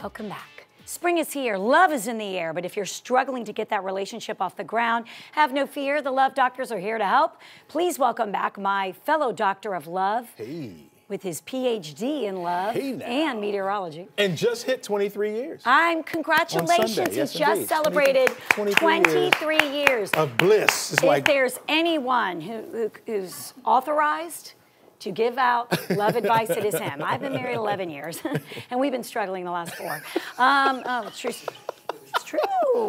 Welcome back. Spring is here, love is in the air, but if you're struggling to get that relationship off the ground, have no fear, the Love Doctors are here to help. Please welcome back my fellow doctor of love. Hey. With his PhD in love and meteorology. And just hit 23 years. Congratulations, yes, he just celebrated 23 years. Of bliss. It's if there's anyone who's auzed to give out love advice, it is him. I've been married 11 years, and we've been struggling the last 4. It's true. It's true.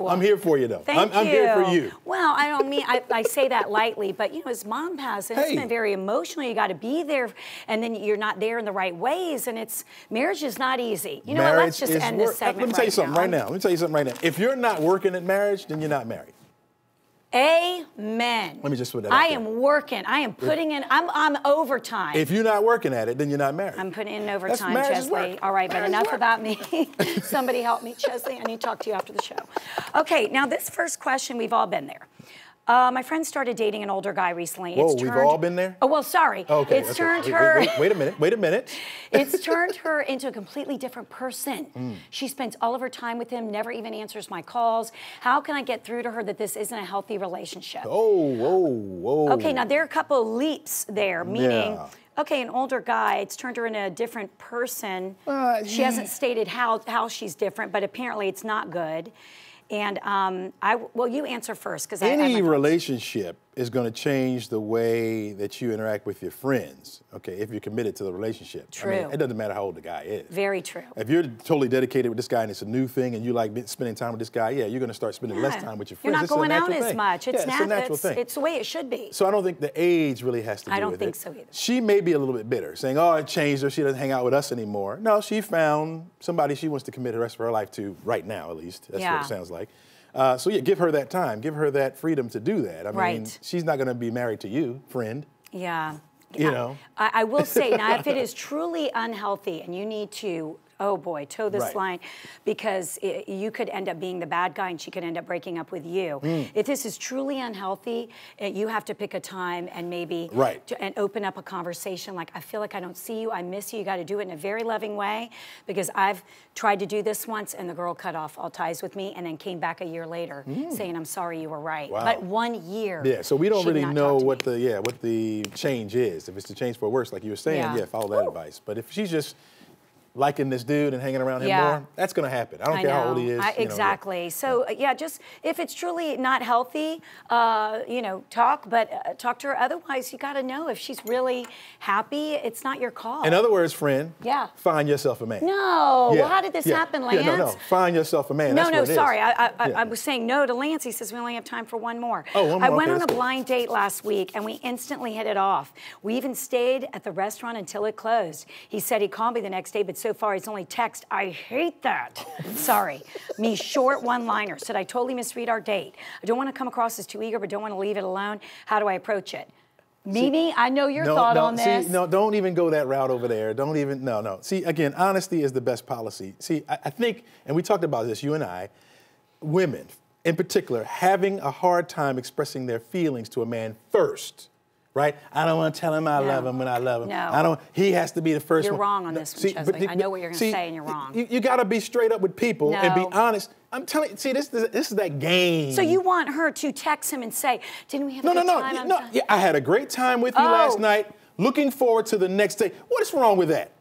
I'm here for you, though. Thank you. I'm here for you. Well, I don't mean, I say that lightly, but, you know, his mom passed, and it's been very emotional. You got to be there, and then you're not there in the right ways, and marriage is not easy. You know what, let's just end this segment. Let me tell you something right now. Let me tell you something right now. If you're not working at marriage, then you're not married. Amen. Let me just put that out there. I am working. I am putting in, I'm overtime. If you're not working at it, then you're not married. I'm putting in overtime, Chesley. All right, but enough about me. Somebody help me, Chesley. I need to talk to you after the show. Okay, now this first question, we've all been there. My friend started dating an older guy recently. Whoa, we've all been there? Oh, well, sorry. Okay. It's turned her... Wait a minute. It's turned her into a completely different person. She spends all of her time with him, never even answers my calls. How can I get through to her that this isn't a healthy relationship? Whoa. Okay, now there are a couple of leaps there, meaning... Yeah. Okay, an older guy, it's turned her into a different person. She hasn't stated how she's different, but apparently it's not good. And well, you answer first, because any relationship is going to change the way that you interact with your friends, okay, if you're committed to the relationship. True. I mean, it doesn't matter how old the guy is. Very true. If you're totally dedicated with this guy and it's a new thing and you like spending time with this guy, yeah, you're going to start spending less time with your friends. You're not going out as much. It's a natural thing. It's the way it should be. So I don't think the age really has to do with it. I don't think so either. She may be a little bit bitter, saying, oh, it changed her, she doesn't hang out with us anymore. No, she found somebody she wants to commit the rest of her life to right now, at least. That's what it sounds like. So yeah, give her that time. Give her that freedom to do that. I mean, she's not going to be married to you, friend. Yeah. You know. I will say, now, if it is truly unhealthy and you need to, oh boy, toe this line, because you could end up being the bad guy and she could end up breaking up with you. If this is truly unhealthy, you have to pick a time and maybe and open up a conversation like, I feel like I don't see you, I miss you. You got to do it in a very loving way, because I've tried to do this once and the girl cut off all ties with me and then came back a year later saying, I'm sorry, you were right. Wow. But 1 year. Yeah, so we don't really know what the change is. If it's the change for worse, like you were saying, follow that advice. But if she's just liking this dude and hanging around him more, that's going to happen. I don't care how old he is. Exactly. So, yeah, just if it's truly not healthy, you know, talk to her. Otherwise, you got to know if she's really happy, it's not your call. In other words, friend, find yourself a man. No. Well, how did this happen, Lance? No. Find yourself a man. No, sorry. I was saying no to Lance. He says we only have time for one more. Oh, one more. I went on a blind date last week, and we instantly hit it off. We even stayed at the restaurant until it closed. He said he'd call me the next day, but so far he's only text. I hate that. Sorry. Me short one-liner. Said I totally misread our date. I don't want to come across as too eager, but don't want to leave it alone. How do I approach it? Mimi, I know your thought on this. No, don't even go that route over there. Don't even, no. See, again, honesty is the best policy. See, I think, and we talked about this, you and I, women in particular, having a hard time expressing their feelings to a man first. Right? I don't want to tell him I love him when I love him. No. He has to be the first one. You're wrong on this one, Chesley. I know what you're going to say, and you're wrong. You got to be straight up with people and be honest. I'm telling you, see, this is that game. So you want her to text him and say, didn't we have a good time? No. Yeah, I had a great time with you last night. Looking forward to the next day. What is wrong with that?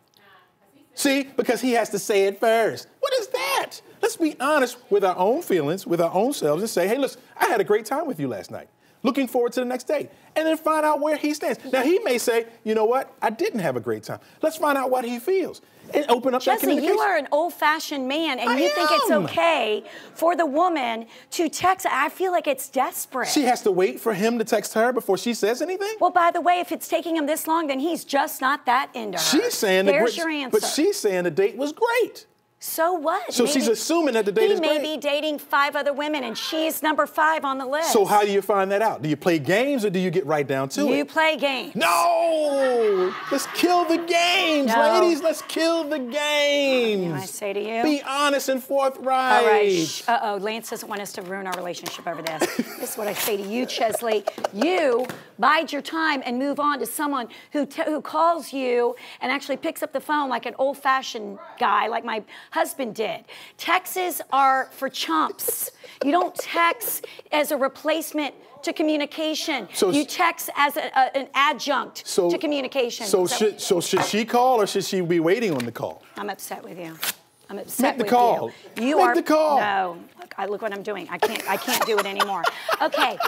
See, because he has to say it first. What is that? Let's be honest with our own feelings, with our own selves, and say, hey, listen, I had a great time with you last night. Looking forward to the next day. And then find out where he stands. Now, he may say, you know what? I didn't have a great time. Let's find out what he feels. And open up that communication. Chesley, you are an old-fashioned man, and you think it's okay for the woman to text. I feel like it's desperate. She has to wait for him to text her before she says anything? Well, by the way, if it's taking him this long, then he's just not that into her. She's saying There's your answer. But she's saying the date was great. So what? So she's assuming that the date is great. He may be dating 5 other women, and she's number 5 on the list. So how do you find that out? Do you play games, or do you get right down to it? You play games. No! Let's kill the games, ladies. Let's kill the games. What I say to you? Be honest and forthright. All right. Uh-oh, Lance doesn't want us to ruin our relationship over this. This is what I say to you, Chesley. You bide your time and move on to someone who calls you and actually picks up the phone like an old-fashioned guy, like my husband did. Texts are for chumps. You don't text as a replacement to communication. So you text as an adjunct to communication. So should she call or should she be waiting on the call? I'm upset with you. I'm upset with you. Make the call. You Make the call. No, look what I'm doing. I can't do it anymore. Okay.